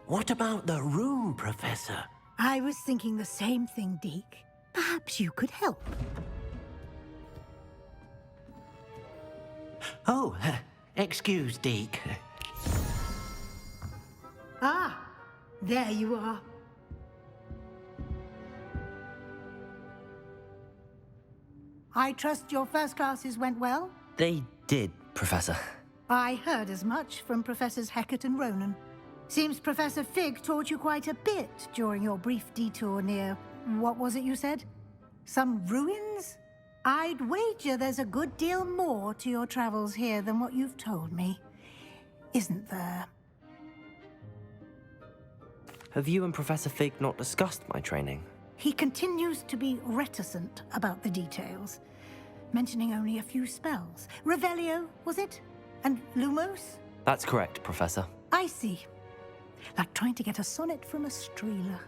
What about the room, Professor? I was thinking the same thing, Deke. Perhaps you could help. Oh, excuse, Deke. Ah, there you are. I trust your first classes went well? They did, Professor. I heard as much from Professors Hecat and Ronan. Seems Professor Fig taught you quite a bit during your brief detour near... what was it you said? Some ruins? I'd wager there's a good deal more to your travels here than what you've told me. Isn't there? Have you and Professor Fig not discussed my training? He continues to be reticent about the details, mentioning only a few spells. Revelio, was it? And Lumos? That's correct, Professor. I see. Like trying to get a sonnet from a streeler.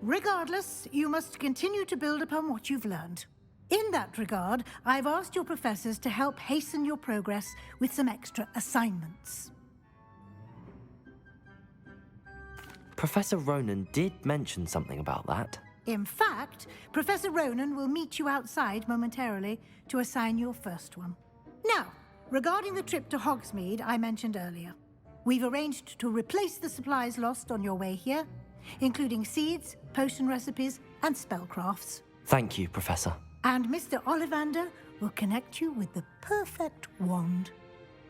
Regardless, you must continue to build upon what you've learned. In that regard, I've asked your professors to help hasten your progress with some extra assignments. Professor Ronan did mention something about that. In fact, Professor Ronan will meet you outside momentarily to assign your first one. Now, regarding the trip to Hogsmeade I mentioned earlier, we've arranged to replace the supplies lost on your way here, including seeds, potion recipes, and spellcrafts. Thank you, Professor. And Mr. Ollivander will connect you with the perfect wand.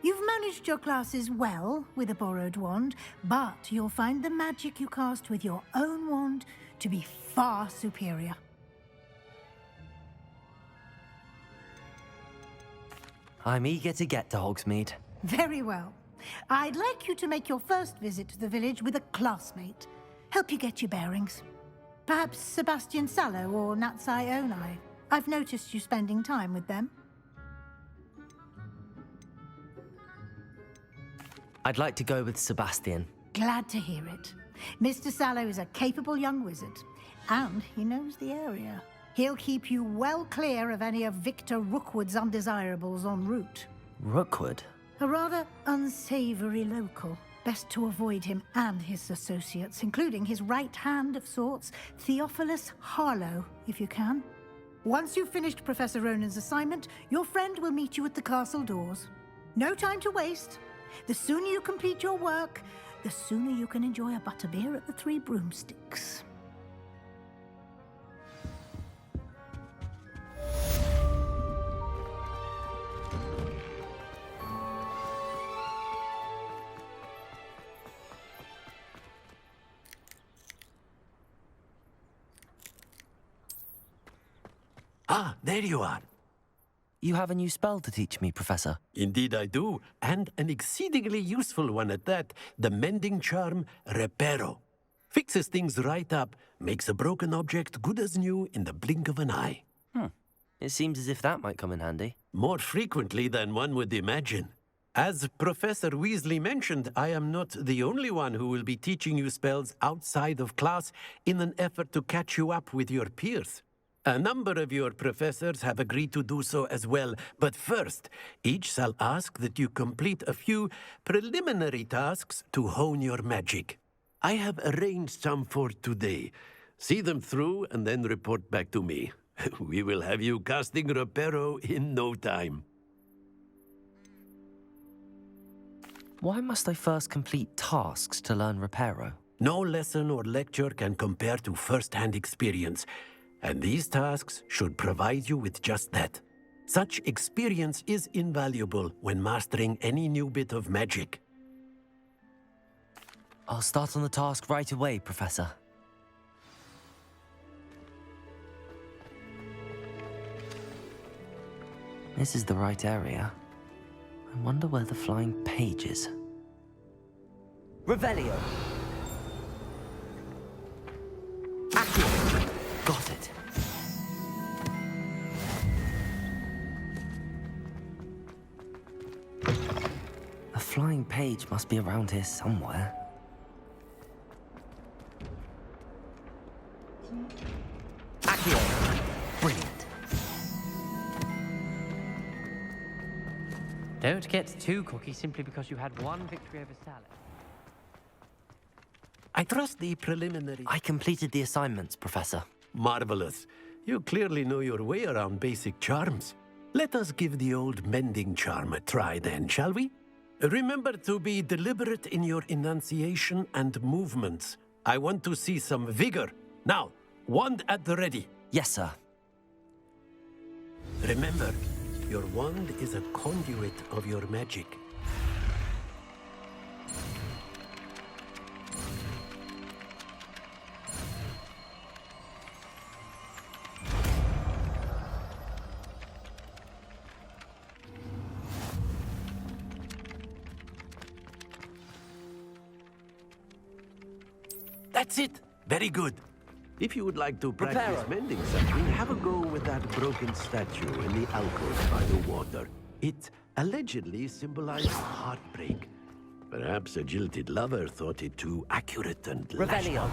You've managed your classes well with a borrowed wand, but you'll find the magic you cast with your own wand to be far superior. I'm eager to get to Hogsmeade. Very well. I'd like you to make your first visit to the village with a classmate. Help you get your bearings. Perhaps Sebastian Sallow or Natsai Onai. I've noticed you spending time with them. I'd like to go with Sebastian. Glad to hear it. Mr. Sallow is a capable young wizard, and he knows the area. He'll keep you well clear of any of Victor Rookwood's undesirables en route. Rookwood? A rather unsavory local. Best to avoid him and his associates, including his right hand of sorts, Theophilus Harlow, if you can. Once you've finished Professor Ronan's assignment, your friend will meet you at the castle doors. No time to waste. The sooner you complete your work, the sooner you can enjoy a butterbeer at the Three Broomsticks. Ah, there you are. You have a new spell to teach me, Professor. Indeed I do, and an exceedingly useful one at that, the mending charm Reparo. Fixes things right up, makes a broken object good as new in the blink of an eye. It seems as if that might come in handy. More frequently than one would imagine. As Professor Weasley mentioned, I am not the only one who will be teaching you spells outside of class in an effort to catch you up with your peers. A number of your professors have agreed to do so as well, but first, each shall ask that you complete a few preliminary tasks to hone your magic. I have arranged some for today. See them through and then report back to me. We will have you casting Reparo in no time. Why must I first complete tasks to learn Reparo? No lesson or lecture can compare to first-hand experience. And these tasks should provide you with just that. Such experience is invaluable when mastering any new bit of magic. I'll start on the task right away, Professor. This is the right area. I wonder where the flying page is. Revelio! Accio! Got it. A flying page must be around here somewhere. Accio! Brilliant. Don't get too cocky simply because you had one victory over Salad. I trust the preliminary... I completed the assignments, Professor. Marvelous. You clearly know your way around basic charms. Let us give the old mending charm a try then, shall we? Remember to be deliberate in your enunciation and movements. I want to see some vigor. Now, wand at the ready. Yes, sir. Remember, your wand is a conduit of your magic. That's it. Very good. If you would like to practice mending something, have a go with that broken statue in the alcove by the water. It allegedly symbolized heartbreak. Perhaps a jilted lover thought it too accurate and lashed Revelio. out.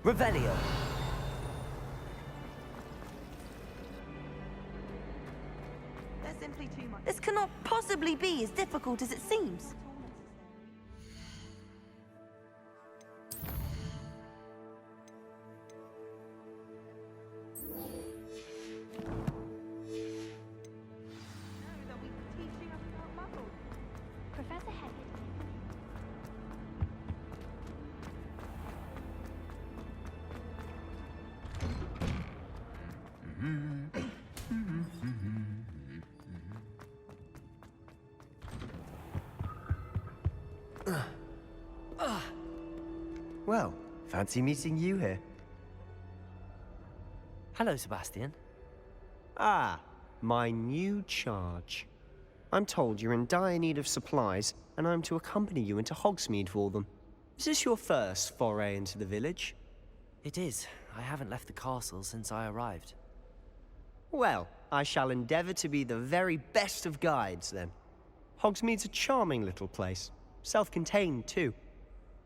Revelio. There's simply too much. This cannot possibly be as difficult as it seems. Professor Haggard. Well, fancy meeting you here. Hello, Sebastian. Ah, my new charge. I'm told you're in dire need of supplies, and I'm to accompany you into Hogsmeade for them. Is this your first foray into the village? It is. I haven't left the castle since I arrived. Well, I shall endeavor to be the very best of guides, then. Hogsmeade's a charming little place. Self-contained, too.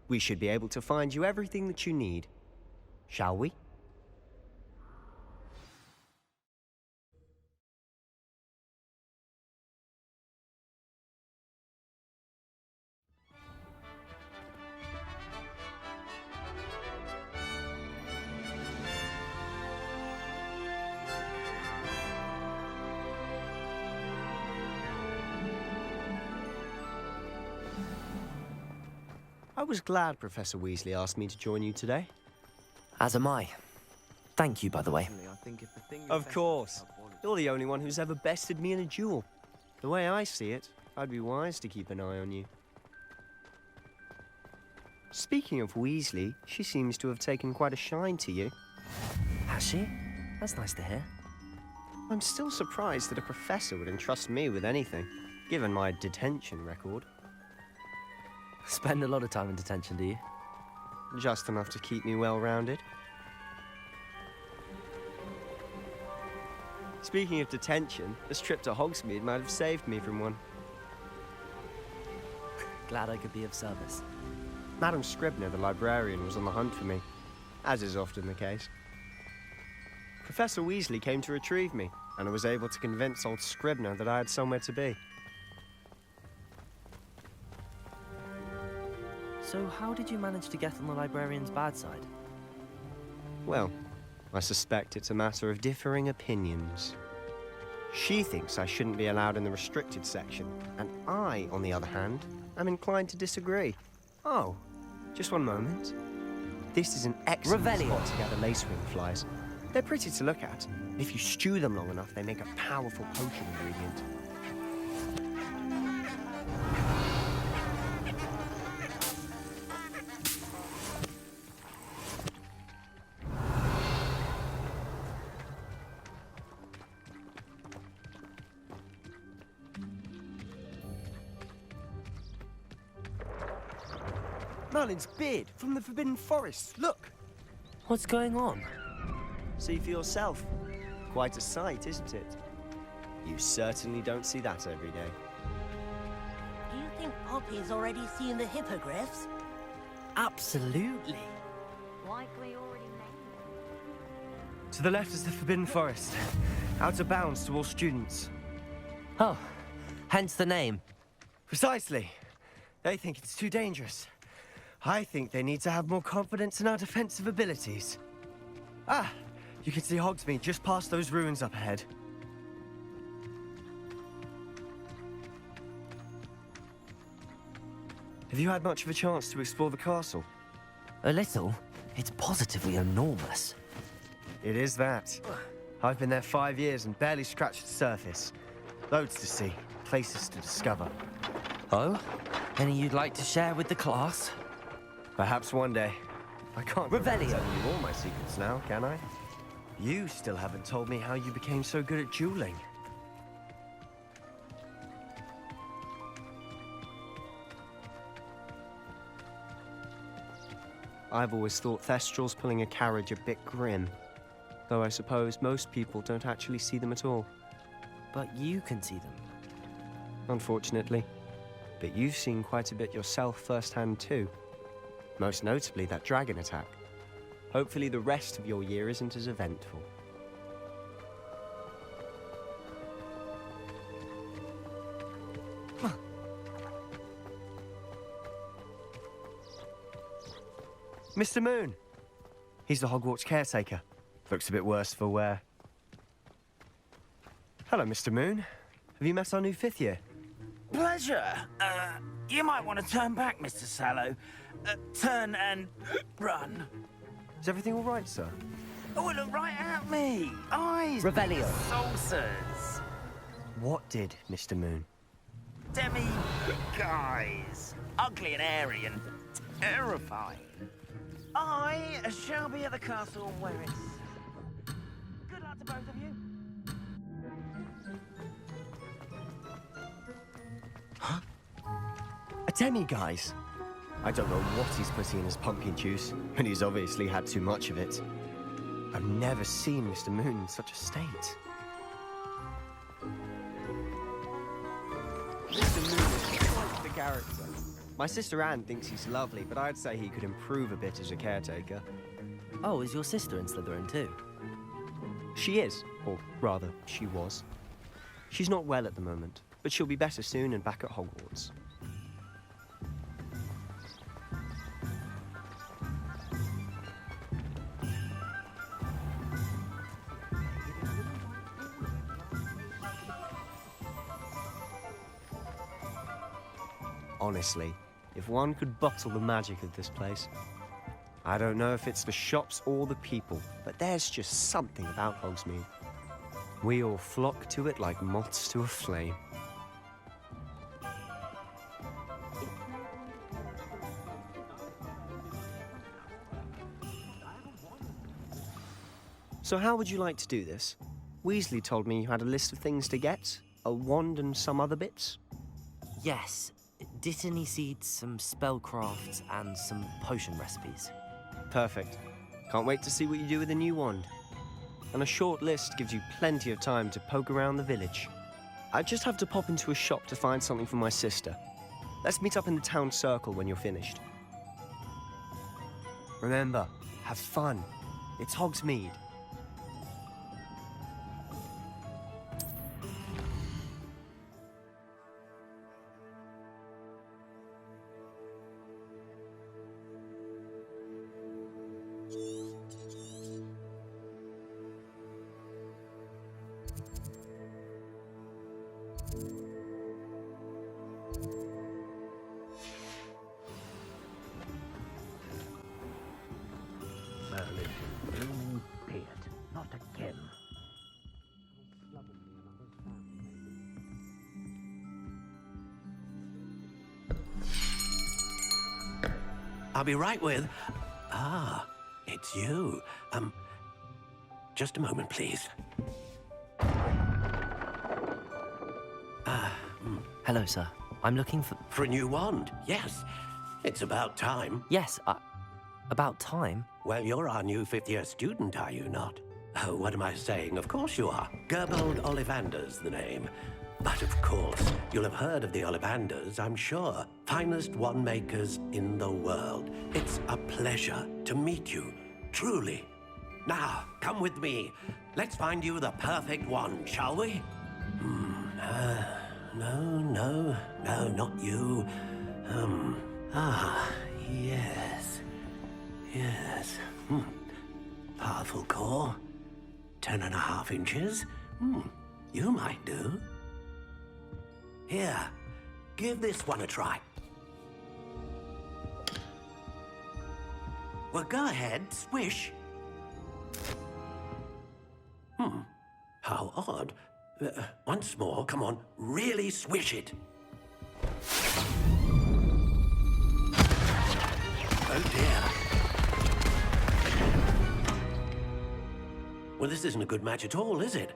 We should be able to find you everything that you need. Shall we? I was glad Professor Weasley asked me to join you today. As am I. Thank you, by the way. Of course. You're the only one who's ever bested me in a duel. The way I see it, I'd be wise to keep an eye on you. Speaking of Weasley, she seems to have taken quite a shine to you. Has she? That's nice to hear. I'm still surprised that a professor would entrust me with anything, given my detention record. Spend a lot of time in detention, do you? Just enough to keep me well-rounded. Speaking of detention, this trip to Hogsmeade might have saved me from one. Glad I could be of service. Madam Scribner, the librarian, was on the hunt for me, as is often the case. Professor Weasley came to retrieve me, and I was able to convince old Scribner that I had somewhere to be. So how did you manage to get on the librarian's bad side? Well, I suspect it's a matter of differing opinions. She thinks I shouldn't be allowed in the restricted section, and I, on the other hand, am inclined to disagree. Oh, just one moment. This is an excellent spot to gather lacewing flies. They're pretty to look at. If you stew them long enough, they make a powerful potion ingredient. Merlin's beard from the Forbidden Forest. Look. What's going on? See for yourself. Quite a sight, isn't it? You certainly don't see that every day. Do you think Poppy's already seen the hippogriffs? Absolutely. Likely already named. To the left is the Forbidden Forest. Out of bounds to all students. Oh, hence the name. Precisely. They think it's too dangerous. I think they need to have more confidence in our defensive abilities. Ah, you can see Hogsmeade just past those ruins up ahead. Have you had much of a chance to explore the castle? A little. It's positively enormous. It is that. I've been there 5 years and barely scratched the surface. Loads to see, places to discover. Oh? Any you'd like to share with the class? Perhaps one day. I can't Revelio. tell you all my secrets now, can I? You still haven't told me how you became so good at dueling. I've always thought Thestrals pulling a carriage a bit grim. Though I suppose most people don't actually see them at all. But you can see them. Unfortunately. But you've seen quite a bit yourself firsthand too. Most notably that dragon attack. Hopefully the rest of your year isn't as eventful. Mr. Moon! He's the Hogwarts caretaker. Looks a bit worse for wear. Hello, Mr. Moon. Have you met our new 5th year? Pleasure. You might want to turn back, Mr. Sallow. Turn and run. Is everything all right, sir? Oh, look right at me. Eyes. Revelio. Saucers. What did, Mr. Moon? Guys. Ugly and airy and terrifying. I shall be at the castle where it's... Good luck to both of you. A demi-guise? I don't know what he's putting in his pumpkin juice, and he's obviously had too much of it. I've never seen Mr. Moon in such a state. Mr. Moon is quite the character. My sister Anne thinks he's lovely, but I'd say he could improve a bit as a caretaker. Oh, is your sister in Slytherin too? She is, or rather, she was. She's not well at the moment, but she'll be better soon and back at Hogwarts. Honestly, if one could bottle the magic of this place. I don't know if it's the shops or the people, but there's just something about Hogsmeade. We all flock to it like moths to a flame. So how would you like to do this? Weasley told me you had a list of things to get, a wand and some other bits. Yes. Dittany seeds, some spellcrafts, and some potion recipes. Perfect. Can't wait to see what you do with the new wand. And a short list gives you plenty of time to poke around the village. I just have to pop into a shop to find something for my sister. Let's meet up in the town circle when you're finished. Remember, have fun. It's Hogsmeade. Merlin, beard. Not again. I'll be right with... Ah, it's you. Just a moment, please. Hello, sir. I'm looking for... For a new wand, yes. It's about time. Yes, about time. Well, you're our new fifth-year student, are you not? Oh, what am I saying? Of course you are. Gerbold Ollivander's the name. But of course, you'll have heard of the Ollivanders, I'm sure. Finest wand makers in the world. It's a pleasure to meet you, truly. Now, come with me. Let's find you the perfect wand, shall we? No, not you. Yes. Powerful core. 10.5 inches. You might do. Here, give this one a try. Well, go ahead, swish. How odd. Once more, come on, really swish it. Oh dear. Well, this isn't a good match at all, is it?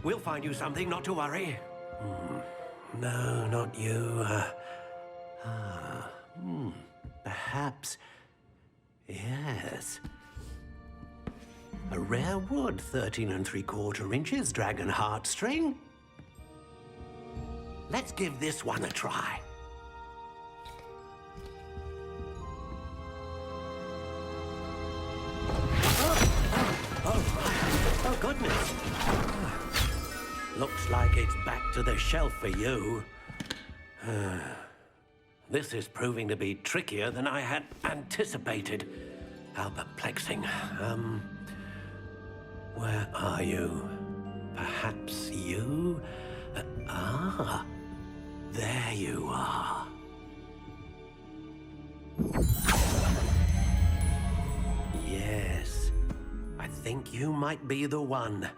We'll find you something, not to worry. No, not you. Perhaps. Yes. A rare wood, 13 3/4 inches, dragon heartstring. Let's give this one a try. Oh, goodness. Looks like it's back to the shelf for you. This is proving to be trickier than I had anticipated. How perplexing. Where are you? Perhaps you? There you are. Yes, I think you might be the one.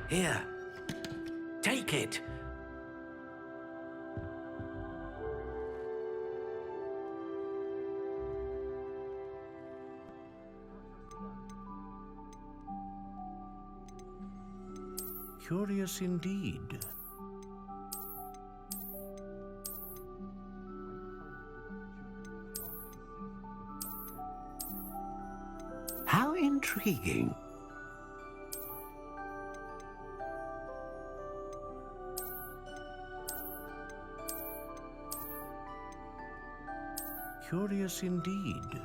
Here, take it. Curious indeed. How intriguing. Curious indeed.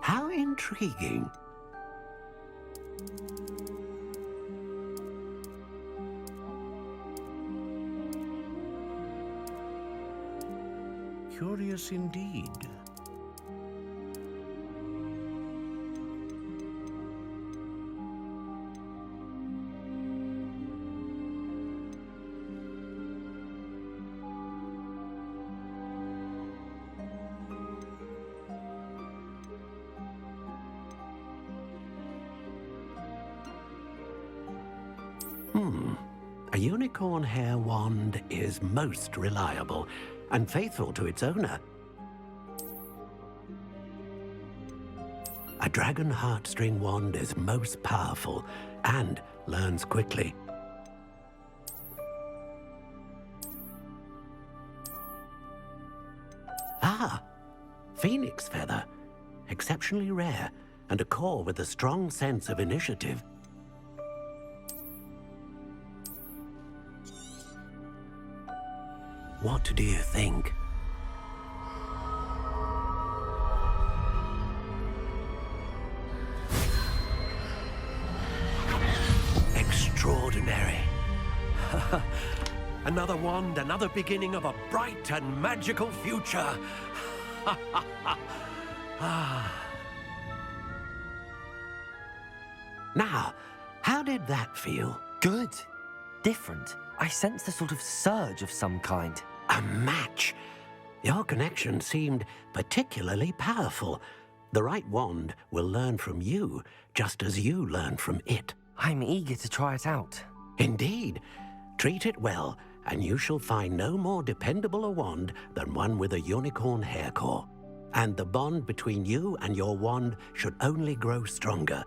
How intriguing. Curious indeed. A unicorn hair wand is most reliable and faithful to its owner. A dragon heartstring wand is most powerful and learns quickly. Phoenix feather. Exceptionally rare, and a core with a strong sense of initiative. What do you think? Extraordinary. Another wand, another beginning of a bright and magical future. Now, how did that feel? Good. Different. I sensed a sort of surge of some kind. A match. Your connection seemed particularly powerful. The right wand will learn from you, just as you learn from it. I'm eager to try it out. Indeed. Treat it well, and you shall find no more dependable a wand than one with a unicorn hair core. and the bond between you and your wand should only grow stronger.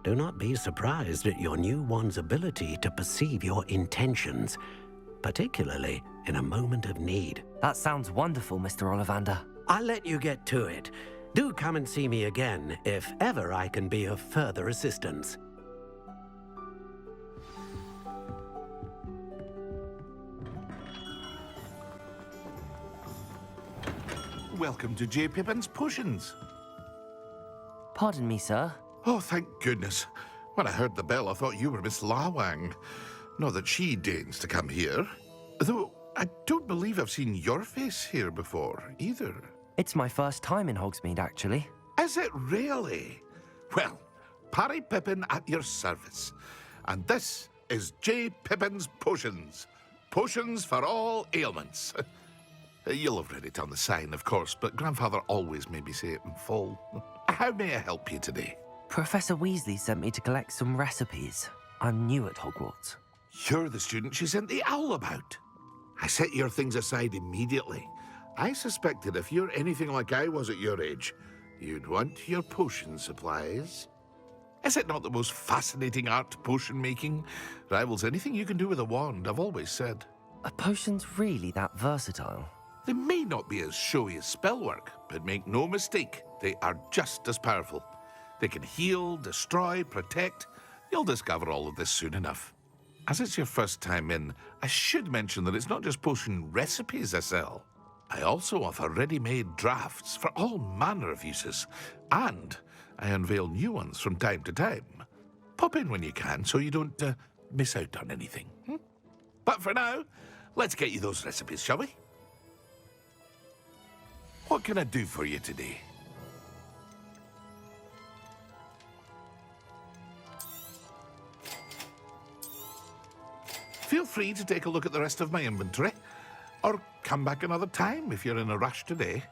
Do not be surprised at your new wand's ability to perceive your intentions, particularly in a moment of need. That sounds wonderful, Mr. Ollivander. I'll let you get to it. Do come and see me again if ever I can be of further assistance. Welcome to J. Pippin's Potions. Pardon me, sir. Oh, thank goodness. When I heard the bell, I thought you were Miss Lawang. Not that she deigns to come here. Though, I don't believe I've seen your face here before, either. It's my first time in Hogsmeade, actually. Is it really? Well, Parry Pippin at your service. And this is J. Pippin's Potions. Potions for all ailments. You'll have read it on the sign, of course, but Grandfather always made me say it in full. How may I help you today? Professor Weasley sent me to collect some recipes. I'm new at Hogwarts. You're the student she sent the owl about. I set your things aside immediately. I suspected if you're anything like I was at your age, you'd want your potion supplies. Is it not the most fascinating art, potion making? Rivals anything you can do with a wand, I've always said. Are potions really that versatile? They may not be as showy as spellwork, but make no mistake, they are just as powerful. They can heal, destroy, protect. You'll discover all of this soon enough. As it's your first time in, I should mention that it's not just potion recipes I sell. I also offer ready-made drafts for all manner of uses, and I unveil new ones from time to time. Pop in when you can so you don't miss out on anything. But for now, let's get you those recipes, shall we? What can I do for you today? Feel free to take a look at the rest of my inventory, or come back another time if you're in a rush today.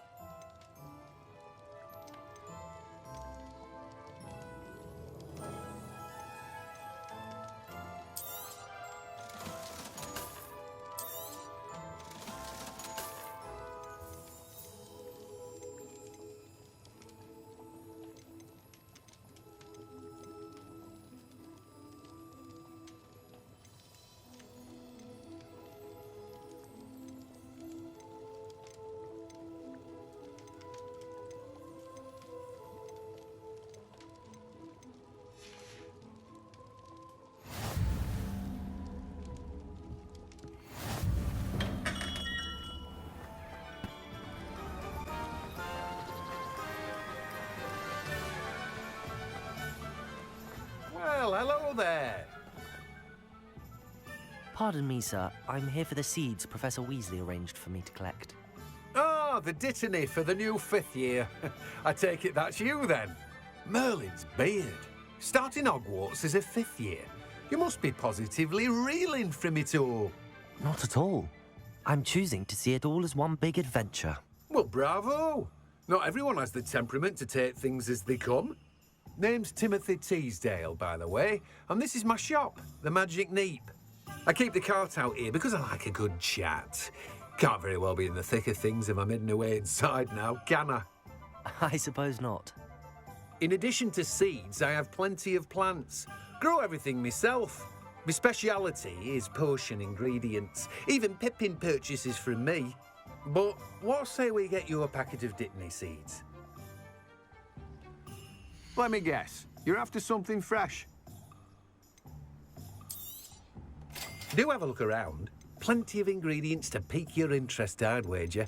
Well, hello there. Pardon me, sir. I'm here for the seeds Professor Weasley arranged for me to collect. Oh, the dittany for the new 5th year. I take it that's you, then. Merlin's beard. Starting Hogwarts as a 5th year. You must be positively reeling from it all. Not at all. I'm choosing to see it all as one big adventure. Well, bravo. Not everyone has the temperament to take things as they come. Name's Timothy Teasdale, by the way, and this is my shop, the Magic Neep. I keep the cart out here because I like a good chat. Can't very well be in the thick of things if I'm hidden away inside now, can I? I suppose not. In addition to seeds, I have plenty of plants. Grow everything myself. My speciality is potion ingredients. Even Pippin purchases from me. But what say we get you a packet of Dittany seeds? Let me guess. You're after something fresh. Do have a look around. Plenty of ingredients to pique your interest, I'd wager.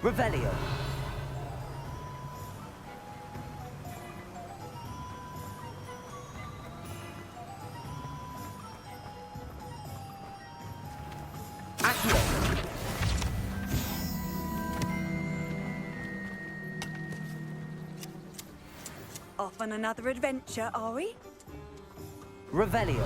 Revelio. Off on another adventure, are we? Revelio.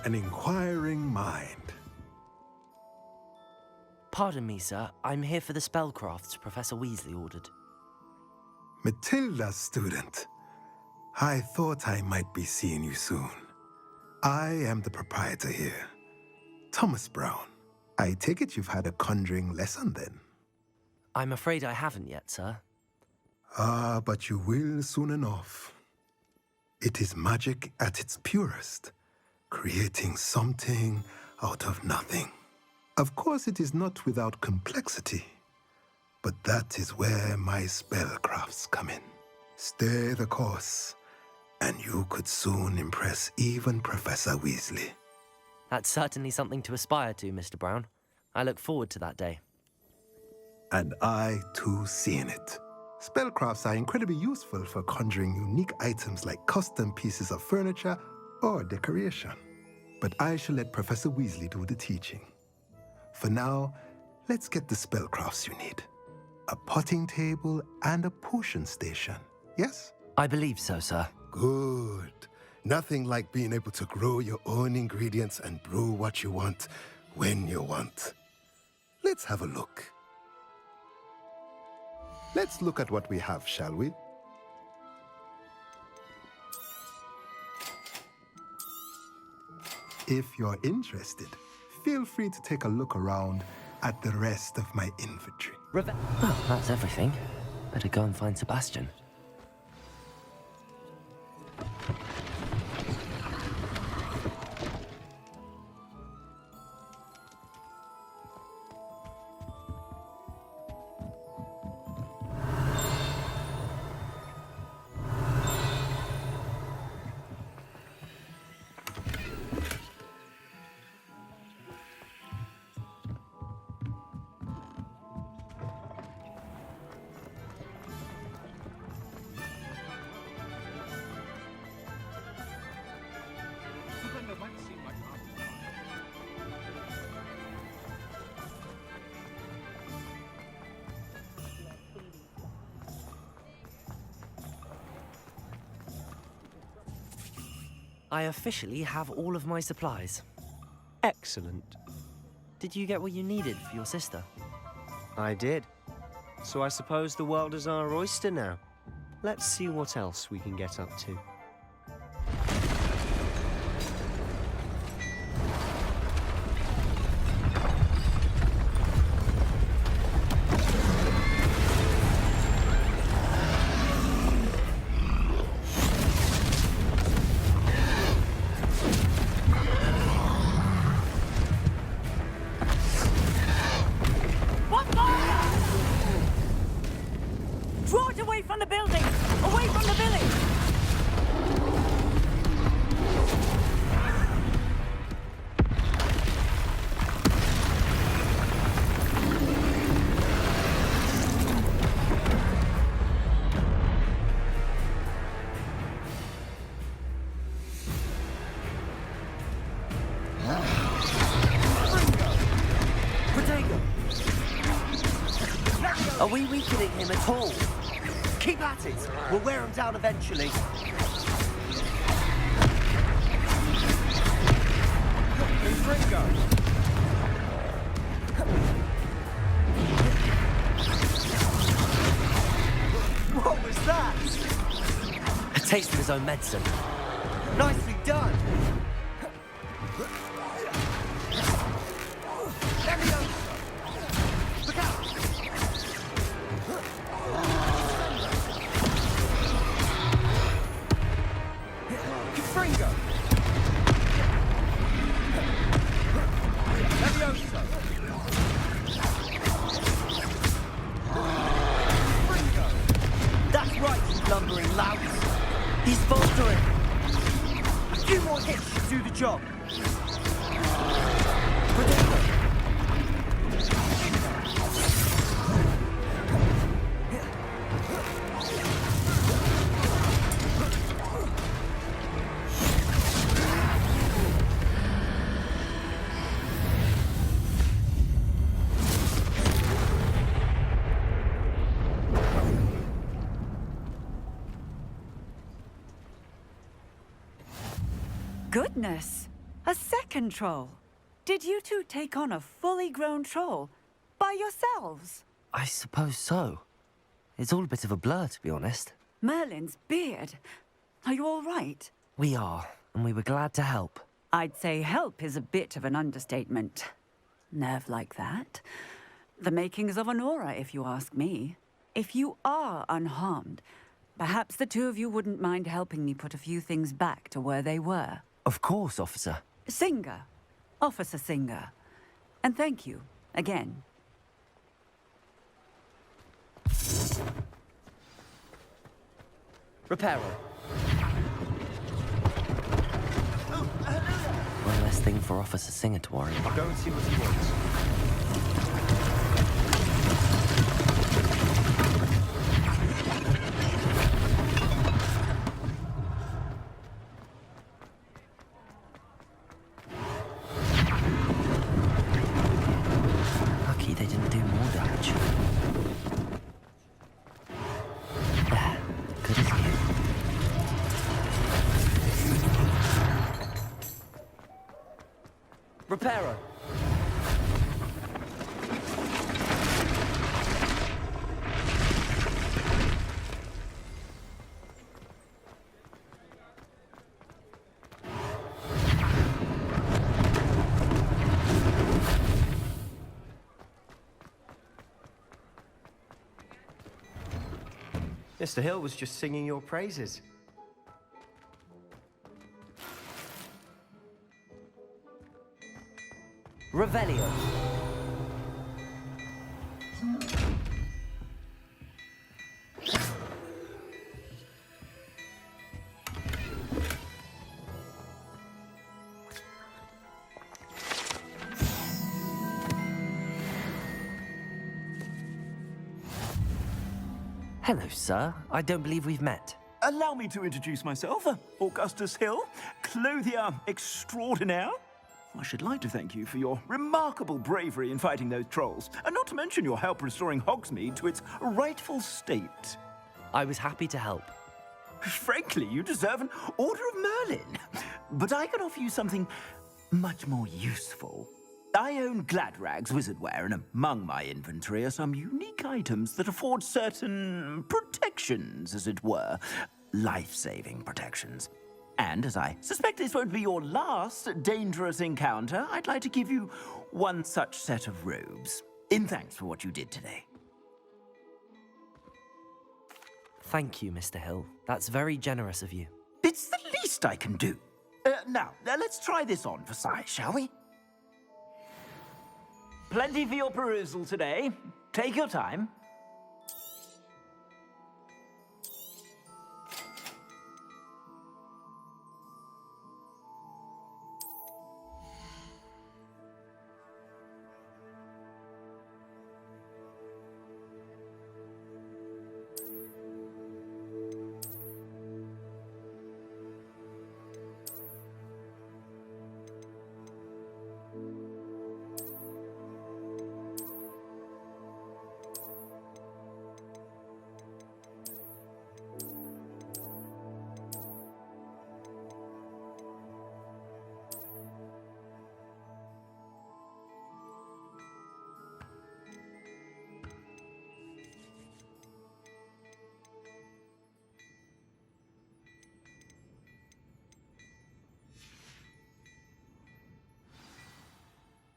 an inquiring mind. Pardon me, sir. I'm here for the spellcrafts Professor Weasley ordered. Matilda, student. I thought I might be seeing you soon. I am the proprietor here, Thomas Brown. I take it you've had a conjuring lesson then? I'm afraid I haven't yet, sir. Ah, but you will soon enough. It is magic at its purest, creating something out of nothing. Of course, it is not without complexity, but that is where my spellcrafts come in. Stay the course, and you could soon impress even Professor Weasley. That's certainly something to aspire to, Mr. Brown. I look forward to that day. And I, too, seeing it. Spellcrafts are incredibly useful for conjuring unique items like custom pieces of furniture or decoration. But I shall let Professor Weasley do the teaching. For now, let's get the spellcrafts you need. A potting table and a potion station, yes? I believe so, sir. Good. Nothing like being able to grow your own ingredients and brew what you want when you want. Let's have a look. Let's look at what we have, shall we? If you're interested, feel free to take a look around at the rest of my inventory. Oh, that's everything. Better go and find Sebastian. I officially have all of my supplies. Excellent. Did you get what you needed for your sister? I did. So I suppose the world is our oyster now. Let's see what else we can get up to. Draw it away from the building! Away from the village! Are we weakening him at all? Keep at it! We'll wear him down eventually. What was that? A taste of his own medicine. Nicely done! Let me go! Look out! Fringo! Levioso! Fringo! That's right, you lumbering lout! He's faltering! A few more hits should do the job! Goodness! A second troll? Did you two take on a fully grown troll by yourselves? I suppose so. It's all a bit of a blur, to be honest. Merlin's beard. Are you all right? We are, and we were glad to help. I'd say help is a bit of an understatement. Nerve like that. The makings of an aura, if you ask me. If you are unharmed, perhaps the two of you wouldn't mind helping me put a few things back to where they were. Of course, officer. Singer. Officer Singer. And thank you, again. Reparo. One less thing for Officer Singer to worry about. I'll go and see what he wants. Lucky they didn't do more damage. There, good as new. Reparo. Mr. Hill was just singing your praises. Revelio. Hello, sir. I don't believe we've met. Allow me to introduce myself, Augustus Hill, clothier extraordinaire. I should like to thank you for your remarkable bravery in fighting those trolls, and not to mention your help restoring Hogsmeade to its rightful state. I was happy to help. Frankly, you deserve an Order of Merlin. But I can offer you something much more useful. I own Gladrag's wizardware, and among my inventory are some unique items that afford certain protections, as it were. Life-saving protections. And as I suspect this won't be your last dangerous encounter, I'd like to give you one such set of robes, in thanks for what you did today. Thank you, Mr. Hill. That's very generous of you. It's the least I can do. Now, let's try this on for size, shall we? Plenty for your perusal today. Take your time.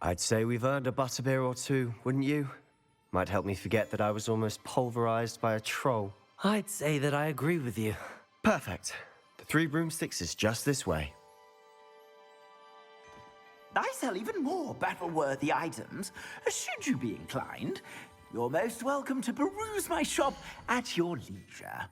I'd say we've earned a butterbeer or two, wouldn't you? Might help me forget that I was almost pulverized by a troll. I'd say that I agree with you. Perfect. The 3 broomsticks is just this way. I sell even more battle-worthy items. Should you be inclined, you're most welcome to peruse my shop at your leisure.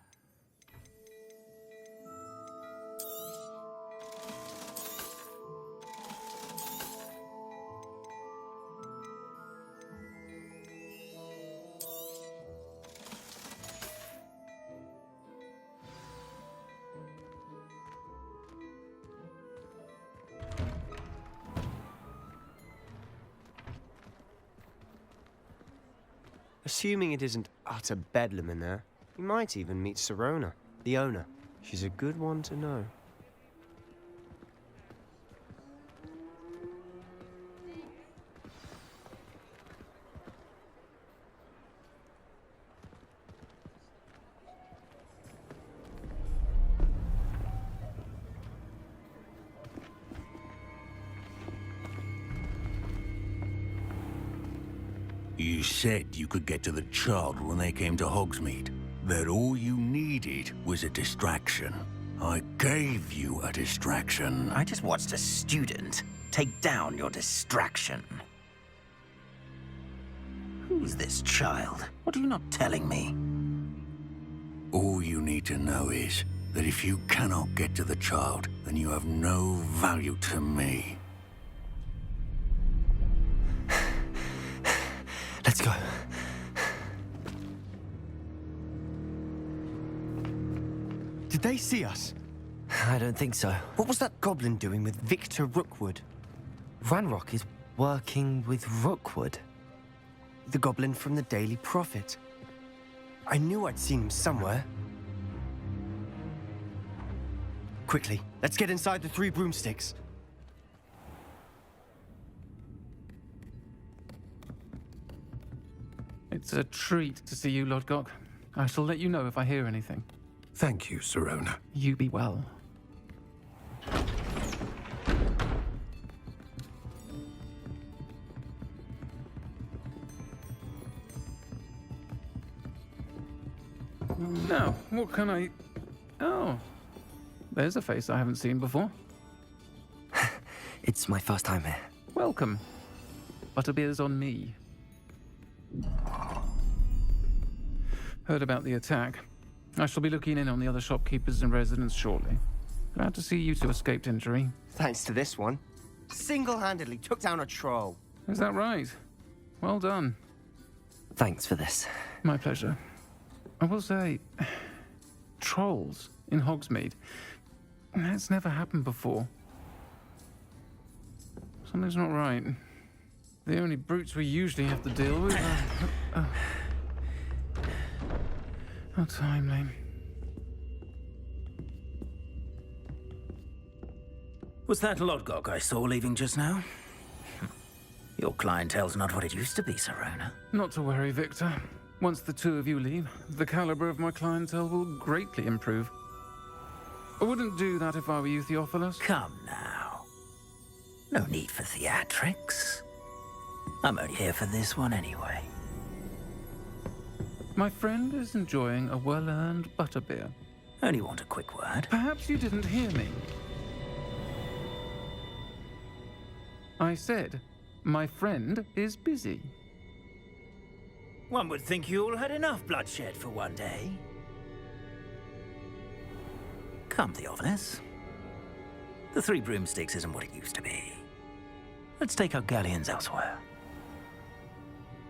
Assuming it isn't utter bedlam in there, you might even meet Sirona, the owner. She's a good one to know. You said you could get to the child when they came to Hogsmeade. That all you needed was a distraction. I gave you a distraction. I just watched a student take down your distraction. Who's this child? What are you not telling me? All you need to know is that if you cannot get to the child, then you have no value to me. Let's go. Did they see us? I don't think so. What was that goblin doing with Victor Rookwood? Ranrock is working with Rookwood. The goblin from the Daily Prophet. I knew I'd seen him somewhere. Quickly, let's get inside the 3 broomsticks. It's a treat to see you, Lodgok. I shall let you know if I hear anything. Thank you, Sirona. You be well. Now, what can I... Oh, there's a face I haven't seen before. It's my first time here. Welcome. Butterbeer's on me. Heard about the attack. I shall be looking in on the other shopkeepers and residents shortly. Glad to see you two escaped injury. Thanks to this one. Single-handedly took down a troll. Is that right? Well done. Thanks for this. My pleasure. I will say, trolls in Hogsmeade. That's never happened before. Something's not right. The only brutes we usually have to deal with are... How timely. Was that Lodgok I saw leaving just now? Your clientele's not what it used to be, Sirona. Not to worry, Victor. Once the 2 of you leave, the caliber of my clientele will greatly improve. I wouldn't do that if I were you, Theophilus. Come now. No need for theatrics. I'm only here for this one anyway. My friend is enjoying a well-earned butterbeer. Only want a quick word. Perhaps you didn't hear me. I said, my friend is busy. One would think you all had enough bloodshed for one day. Come, Theophilus. The 3 broomsticks isn't what it used to be. Let's take our galleons elsewhere.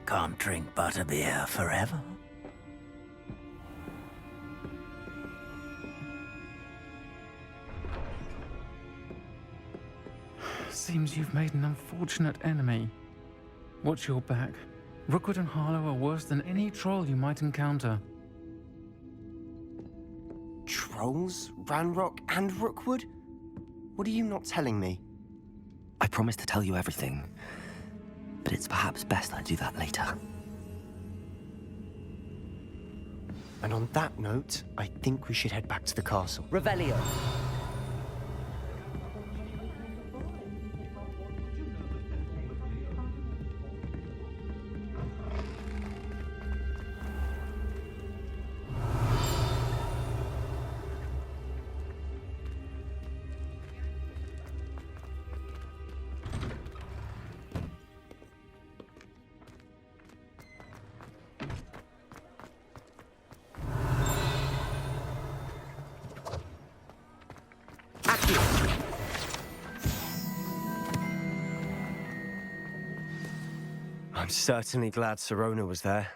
Can't drink butterbeer forever. Seems you've made an unfortunate enemy. Watch your back. Rookwood and Harlow are worse than any troll you might encounter. Trolls? Ranrock and Rookwood? What are you not telling me? I promise to tell you everything, but it's perhaps best I do that later. And on that note, I think we should head back to the castle. Revelio. I'm certainly glad Sirona was there.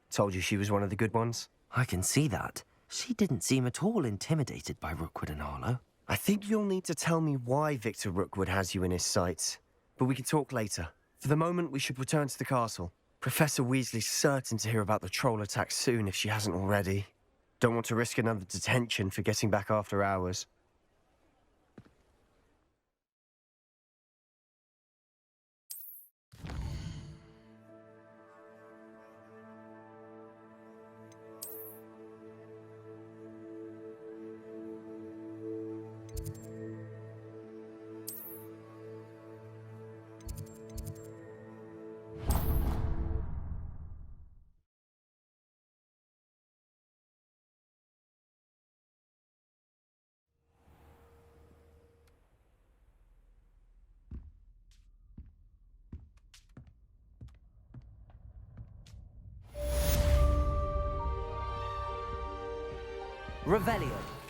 Told you she was one of the good ones. I can see that. She didn't seem at all intimidated by Rookwood and Harlow. I think you'll need to tell me why Victor Rookwood has you in his sights. But we can talk later. For the moment, we should return to the castle. Professor Weasley's certain to hear about the troll attack soon if she hasn't already. Don't want to risk another detention for getting back after hours. Revelio.